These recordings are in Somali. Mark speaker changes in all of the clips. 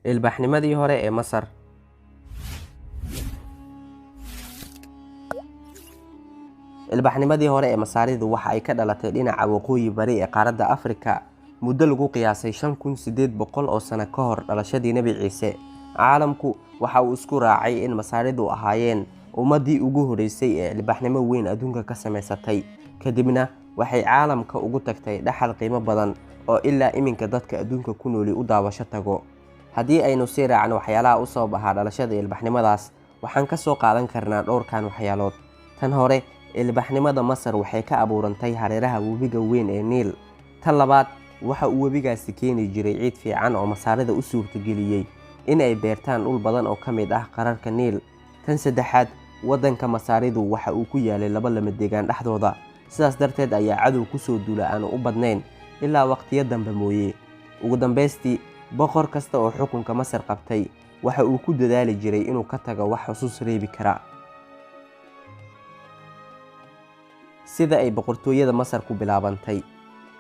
Speaker 1: ilbaxnimadii hore ee Masar. Ilbaxnimadii hore ee Masaaridu waxa ay ka dhalatay dhinaca waqooyi bari ee qaaradda Afrika muddo lagu qiyaasay 5800 oo sano ka hor dhalashadii Nabi Ciise. Caalamku waxa uu isku raacay in Masaaridu ahaayeen ummadii ugu horeysay ee ilbaxnimo weyn adduunka ka samaysatay, kadibna waxay caalamka ugu tagtay dhaxal qiimo badan oo ilaa iminka dadka adduunka ku nooli u daawasho tago. Haddii aynu sii raacno waxyaalaha u sabab ahaa dhalashada ilbaxnimadaas, waxaan ka soo qaadan karnaa dhowrkan waxyaalood. Tan hore, ilbaxnimada Masar waxay ka abuurantay hareeraha webiga weyn ee Niil. Tan labaad, waxa uu webigaasi keeni jiray ciid fiican oo Masaarida u suurtageliyay in ay beertaan dhul badan oo ka mid ah qararka Niil. Tan saddexaad, waddanka Masaaridu waxa uu ku yaalay laba lamadegaan dhexdooda, sidaas darteed ayaa cadow ku soo duula aan u badnayn ilaa waqtiyo dambe mooye. Ugu dambeystii, boqor kasta oo xukunka Masar qabtay waxa uu ku dadaali jiray inuu ka tago wax xusuus reebi kara. Sida ay boqortooyada Masar ku bilaabantay.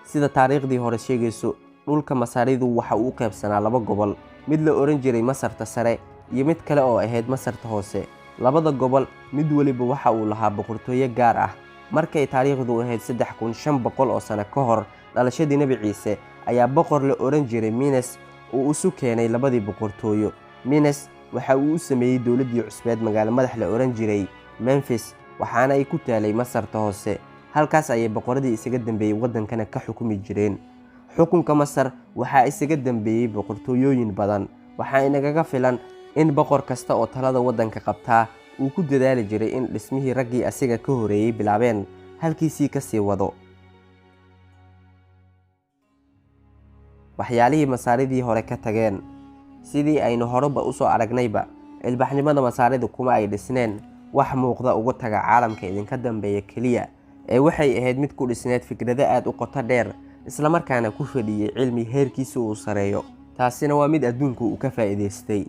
Speaker 1: Sida taariikhdii hore sheegayso, dhulka Masaaridu waxa uu qaybsanaa laba gobol, mid la oran jiray Masarta Sare iyo mid kale oo ahayd Masarta Hoose. Labada gobol mid waliba waxa uu lahaa boqortooyo gaar ah. Markay taariikhdu ahayd 3500 oo sano ka hor dhalashadii Nabi Ciise, ayaa boqor la oran jiray Menes uu isu keenay labadii boqortooyo. Menes waxa uu u sameeyay dowladii cusbeed magaalo madax la oran jiray Memphis, waxaana ay ku taalay Masarta Hoose. Halkaas ayay boqoradii isaga dambeeyay waddankana ka xukumi jireen. Xukunka Masar waxa isaga dambeeyay boqortooyooyin badan. Waxa inaga filan in boqor kasta oo talada waddanka qabtaa uu ku dadaali jiray in dhismihii raggii asiga ka horeeyay bilaabeen halkiisii ka sii wado. Waxyaalihii Masaaridii hore ka tageen. Sidii aynu horeba u soo aragnayba, ilbaxnimada Masaaridu kuma ay dhisneen wax muuqda uga taga caalamka idinka dambeeya kaliya, ee waxay ahayd mid ku dhisneed fikrado aad u qoto dheer, isla markaana ku fadhiyay cilmi heerkiisa uu sareeyo. Taasina waa mid adduunku uu ka faa'iideystay.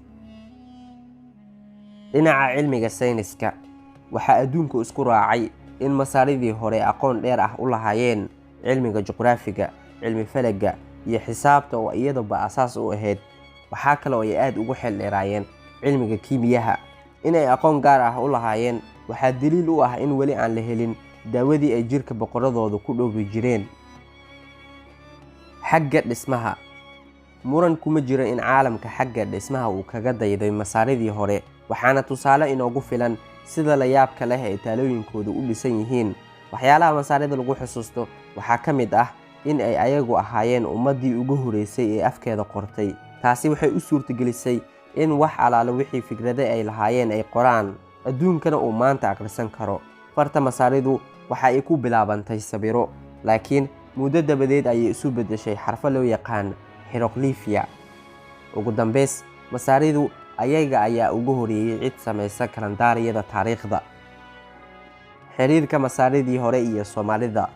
Speaker 1: Dhinaca cilmiga sayniska, waxa adduunku isku raacay in Masaaridii hore aqoon dheer ah u lahaayeen cilmiga juqraafiga, cilmi falaga iyo xisaabta oo iyadaba asaas u ahayd. Waxa kale oo ay aad ugu xeel dheeraayeen cilmiga kiimiyaha. Inay aqoon gaar ah u lahaayeen waxa daliil u ah in wali aan la helin daawadii ay jirka boqoradoodu ku dhoobi jireen. Xagga dhismaha, muran kuma jiro in caalamka xagga dhismaha uu kaga dayday Masaaridii hore, waxaana tusaale inoogu filan sida la yaabka leh ee taalooyinkoodu u dhisan yihiin. Waxyaalaha Masaarida lagu xusuusto waxaa ka mid ah in ay ayagu ahaayeen ummadii ugu horeysay ee afkeeda qortay. Taasi waxay u suurtagelisay in wax alaala wixii fikrado ay lahaayeen ay qoraan, adduunkana uu maanta akhrisan karo. Farta Masaaridu waxa ay ku bilaabantay sabiro, laakiin muddo dabadeed ayay isu beddeshay xarfo loo yaqaan hieroglyphia. Ugu dambeys, Masaaridu ayaga ayaa ugu horeeyay cid samaysa kalendaariyada taariikhda. Xiriirka Masaaridii hore iyo Soomaalida.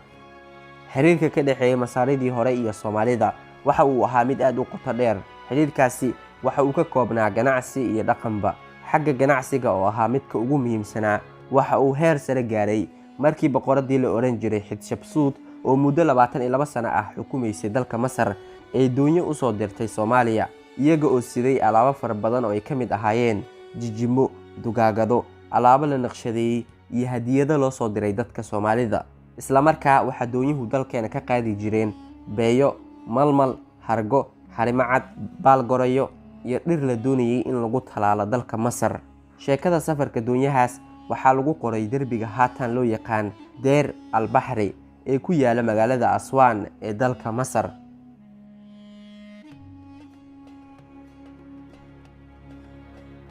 Speaker 1: Xiriirka ka dhaxeeya Masaaridii hore iyo Soomaalida waxa uu ahaa mid aad u qoto dheer. Xiriirkaasi waxa uu ka koobnaa ganacsi iyo dhaqanba. Xagga ganacsiga oo ahaa midka ugu muhiimsanaa, waxa uu heer sare gaaray markii boqoradii la oran jiray Hatshepsut oo muddo 22 sano ah xukumaysay dalka Masar ay doonyo u soo dirtay Soomaaliya, iyaga oo siday alaabo fara badan oo ay ka mid ahaayeen jijimo, dugaagado, alaabo la naqshadeeyay iyo hadiyado loo soo diray dadka Soomaalida. Isla markaa waxa doonyuhu dalkeena ka qaadi jireen beeyo, malmal, hargo, harimacad, baalgorayo iyo dhir la doonayay in lagu talaalo dalka Masar. Sheekada safarka doonyahaas waxaa lagu qoray derbiga haatan loo yaqaan Deir al-Bahri ee ku yaala magaalada Aswan ee dalka Masar.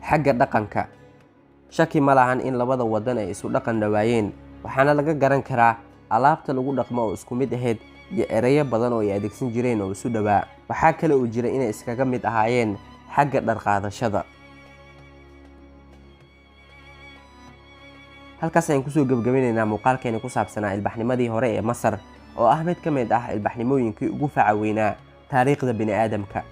Speaker 1: Xagga dhaqanka, shaki ma lahan in labada waddan ay isu dhaqan dhawaayeen, waxaana laga garan karaa alaabta lagu dhaqmo oo isku mid ahayd iyo erayo badan oo ay adeegsan jireen oo isu dhawaa. Waxaa kale oo jira inay iskaga mid ahaayeen xagga dhar qaadashada. halkaas ayaan kusoo gabagabaynaynaa muuqaalkeena ku saabsanaa ilbaxnimadii hore ee Masar oo ah mid ka mid ah ilbaxnimooyinkii ugu faca weynaa taariikhda bini'aadamka.